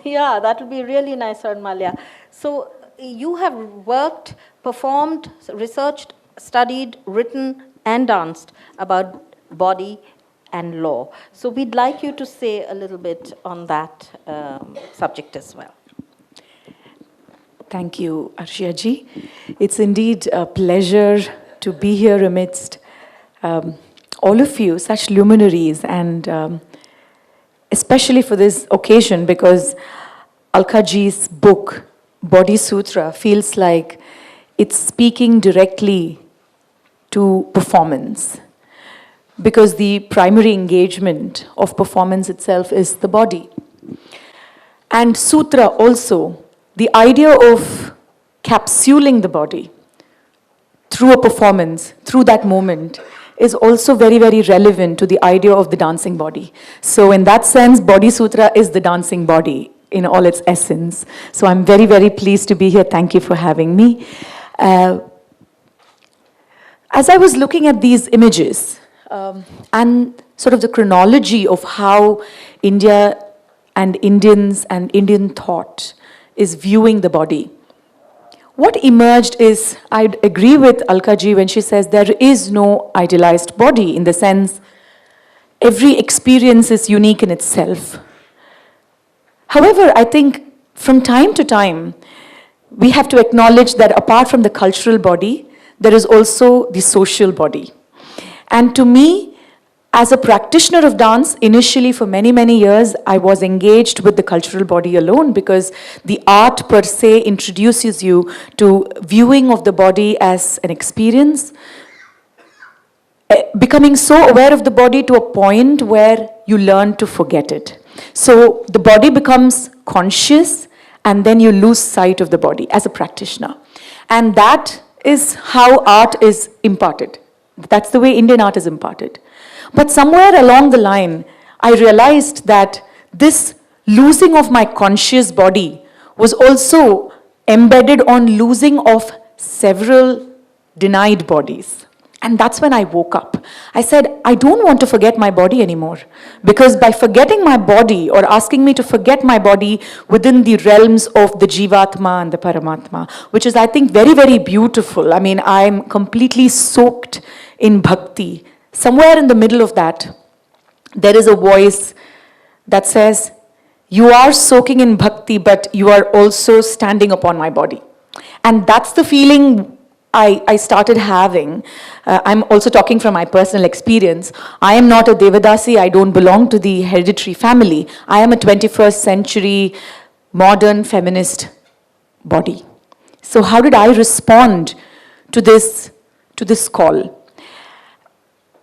Yeah, that would be really nice, Swarnamalya. So you have worked, performed, researched, studied, written, and danced about body and law. So we'd like you to say a little bit on that subject as well. Thank you, Arshiya ji. It's indeed a pleasure to be here amidst all of you, such luminaries, and especially for this occasion, because Alka ji's book, Body Sutra, feels like it's speaking directly to performance, because the primary engagement of performance itself is the body. And Sutra also, the idea of capsuling the body through a performance, through that moment, is also very, very relevant to the idea of the dancing body. So in that sense, Body Sutra is the dancing body in all its essence. So I'm very, very pleased to be here. Thank you for having me. As I was looking at these images and sort of the chronology of how India and Indians and Indian thought is viewing the body, what emerged is, I'd agree with Alka ji when she says there is no idealized body, in the sense every experience is unique in itself. However, I think from time to time, we have to acknowledge that apart from the cultural body, there is also the social body. And to me, as a practitioner of dance, initially for many, many years, I was engaged with the cultural body alone, because the art per se introduces you to viewing of the body as an experience, becoming so aware of the body to a point where you learn to forget it. So the body becomes conscious, and then you lose sight of the body as a practitioner. And that is how art is imparted. That's the way Indian art is imparted. But somewhere along the line, I realized that this losing of my conscious body was also embedded on losing of several denied bodies. And that's when I woke up. I said, I don't want to forget my body anymore. Because by forgetting my body, or asking me to forget my body within the realms of the Jivatma and the Paramatma, which is, I think, very, very beautiful. I mean, I'm completely soaked in bhakti. Somewhere in the middle of that, there is a voice that says, you are soaking in bhakti, but you are also standing upon my body. And that's the feeling I started having. I'm also talking from my personal experience. I am not a Devadasi. I don't belong to the hereditary family. I am a 21st century modern feminist body. So how did I respond to this call?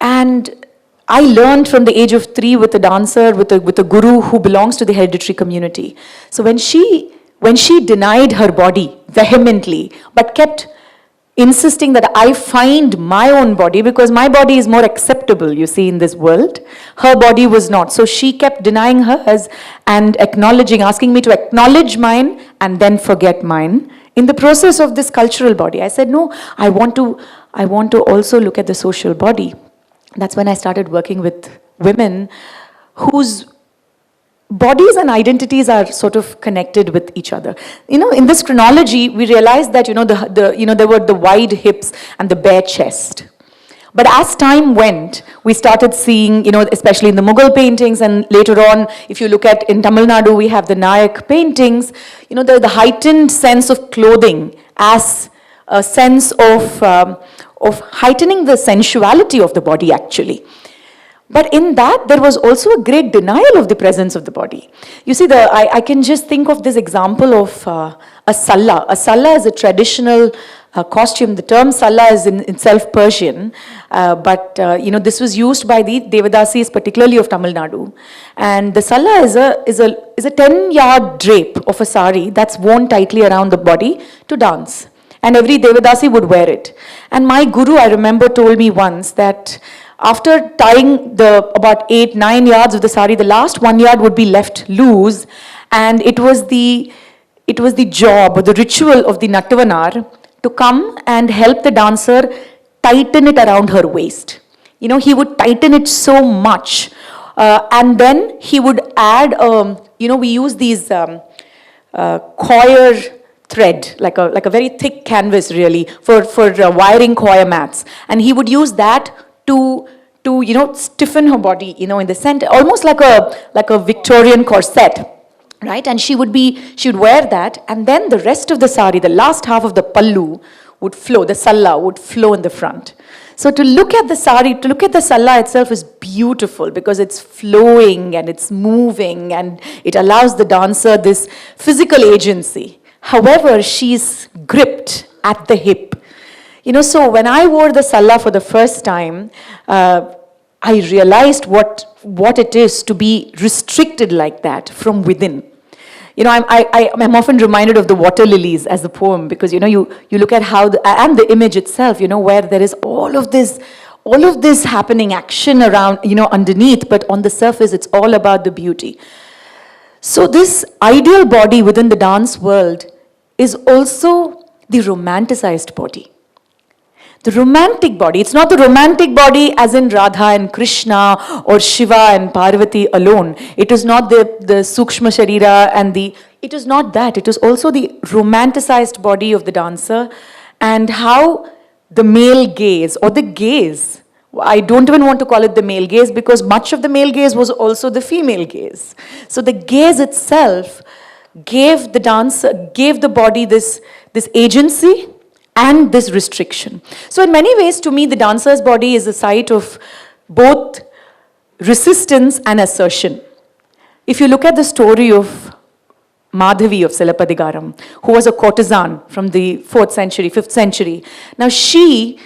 And I learned from the age of 3 with a dancer, with a guru who belongs to the hereditary community. So when she denied her body vehemently, but kept insisting that I find my own body, because my body is more acceptable, you see, in this world, her body was not. So she kept denying hers and asking me to acknowledge mine and then forget mine in the process of this cultural body. I said, no, I want to also look at the social body. That's when I started working with women whose bodies and identities are sort of connected with each other. In this chronology, we realized that, there were the wide hips and the bare chest. But as time went, we started seeing, especially in the Mughal paintings, and later on, if you look at in Tamil Nadu, we have the Nayak paintings, the heightened sense of clothing as a sense of heightening the sensuality of the body, actually. But in that, there was also a great denial of the presence of the body. You see, I can just think of this example of a SALLA. A SALLA is a traditional costume. The term SALLA is in itself Persian, but this was used by the Devadasis, particularly of Tamil Nadu. And the SALLA is a 10-yard drape of a sari that's worn tightly around the body to dance. And every Devadasi would wear it. And my guru, I remember, told me once that after tying about 8-9 yards of the sari, the last 1 yard would be left loose, and it was the job or the ritual of the Nattavanar to come and help the dancer tighten it around her waist. He would tighten it so much And then he would add, we use these coir thread, like a very thick canvas really, for wiring coir mats. And he would use that to stiffen her body, in the center, almost like a Victorian corset. Right, and she would wear that, and then the rest of the sari, the last half of the pallu, would flow. The salla would flow in the front. So to look at the sari, to look at the salla itself is beautiful because it's flowing and it's moving and it allows the dancer this physical agency. However, she's gripped at the hip. So when I wore the salla for the first time, I realized what it is to be restricted like that from within. I'm often reminded of the water lilies as the poem because, you look at how, and the image itself, where there is all of this happening, action around, underneath, but on the surface, it's all about the beauty. So this ideal body within the dance world is also the romanticized body. The romantic body, it's not the romantic body as in Radha and Krishna or Shiva and Parvati alone. It is not the Sukshma Sharira it is not that. It is also the romanticized body of the dancer and how the male gaze or the gaze, I don't even want to call it the male gaze because much of the male gaze was also the female gaze. So the gaze itself gave the body this agency and this restriction. So in many ways, to me, the dancer's body is a site of both resistance and assertion. If you look at the story of Madhavi of Silapadigaram, who was a courtesan from the 4th century, 5th century. Now she,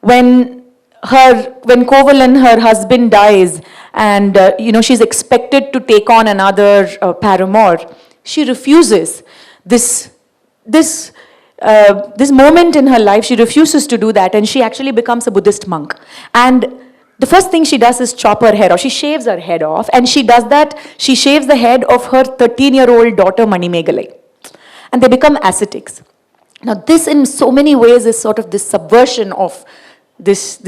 when Kovalan, her husband, dies, and she's expected to take on another paramour, she refuses this moment in her life. She refuses to do that, and she actually becomes a Buddhist monk. And the first thing she does is chop her hair off. She shaves her head off, and she does that. She shaves the head of her 13-year-old daughter Manimegalai, and they become ascetics. Now, this in so many ways is sort of this subversion of this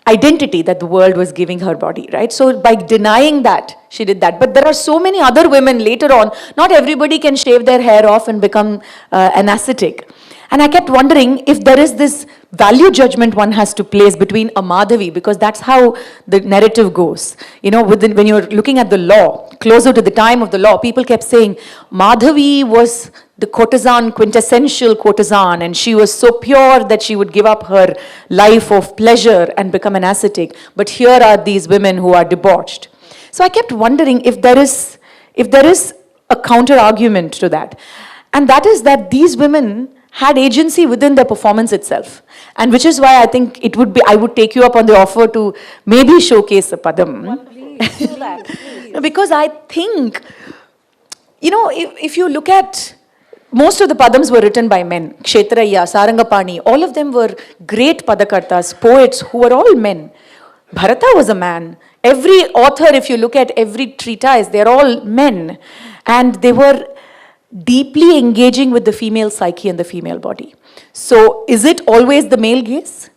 identity that the world was giving her body, right? So by denying that, she did that. But there are so many other women later on. Not everybody can shave their hair off and become an ascetic. And I kept wondering if there is this value judgment one has to place between a Madhavi, because that's how the narrative goes. When you're looking at the law, closer to the time of the law, people kept saying, Madhavi was the courtesan, quintessential courtesan, and she was so pure that she would give up her life of pleasure and become an ascetic. But here are these women who are debauched. So I kept wondering if there is a counter argument to that. And that is that these women had agency within their performance itself. And which is why I think I would take you up on the offer to maybe showcase a padam. Please do that, please. Because I think, if you look at, most of the padams were written by men. Kshetraya, Sarangapani, all of them were great padakartas, poets who were all men. Bharata was a man. Every author, if you look at every treatise, they're all men. And they were deeply engaging with the female psyche and the female body. So is it always the male gaze?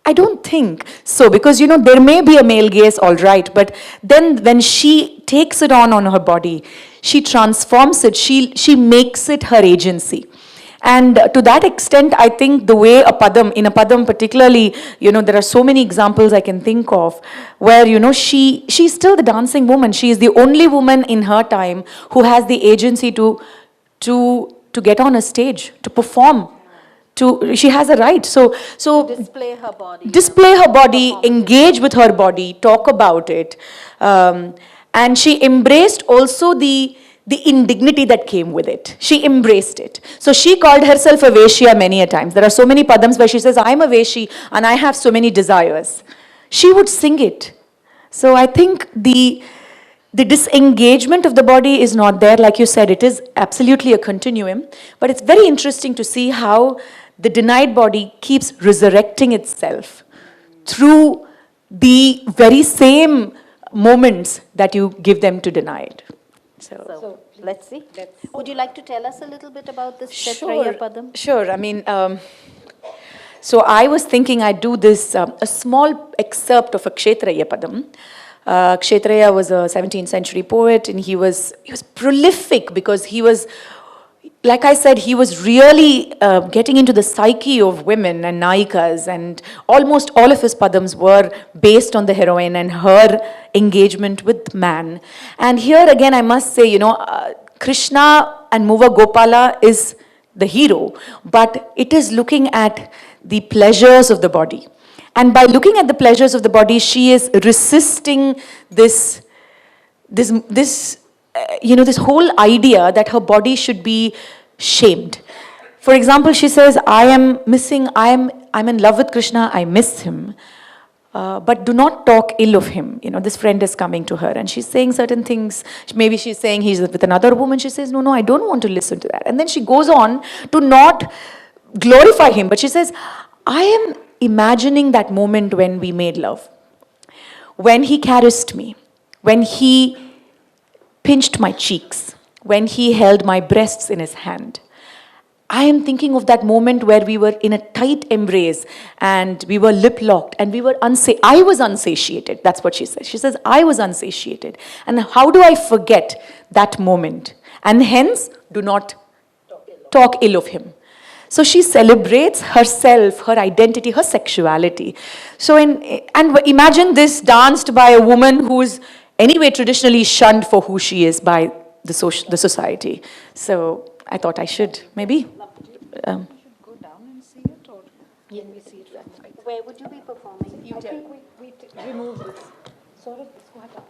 I don't think so, because there may be a male gaze, all right, but then when she takes it on her body, she transforms it, she makes it her agency. And to that extent, I think the way in a padam particularly, there are so many examples I can think of where, she's still the dancing woman. She is the only woman in her time who has the agency to get on a stage, to perform. She has a right. So Display her body. Display her body, engage with her body, talk about it. And she embraced also the indignity that came with it. She embraced it. So she called herself a Veshya many a times. There are so many padams where she says, I'm a Veshi and I have so many desires. She would sing it. So I think the disengagement of the body is not there. Like you said, it is absolutely a continuum. But it's very interesting to see how the denied body keeps resurrecting itself through the very same moments that you give them to deny it. So let's see. Would you like to tell us a little bit about this Sure. Kshetraya padam? Sure. I mean, so I was thinking I'd do this, a small excerpt of a Kshetraya padam. Kshetraya was a 17th century poet, and he was prolific because he was, like I said, he was really getting into the psyche of women and naikas, and almost all of his padams were based on the heroine and her engagement with man. And here again, I must say, Krishna and Muva Gopala is the hero, but it is looking at the pleasures of the body. And by looking at the pleasures of the body, she is resisting this whole idea that her body should be shamed. For example, she says, I'm in love with Krishna, I miss him, but do not talk ill of him. This friend is coming to her and she's saying certain things. Maybe she's saying he's with another woman. She says, no, I don't want to listen to that. And then she goes on to not glorify him, but she says, I am imagining that moment when we made love, when he caressed me, when he pinched my cheeks, when he held my breasts in his hand. I am thinking of that moment where we were in a tight embrace and we were lip-locked and I was unsatiated. That's what she says. She says, I was unsatiated. And how do I forget that moment? And hence, do not talk ill of him. So she celebrates herself, her identity, her sexuality. So and imagine this danced by a woman who is anyway traditionally shunned for who she is by the society. So I thought I should maybe. You should go down and see it, or can we see it? Where would you be performing? You I tell. think we remove this. Sort of, squat up.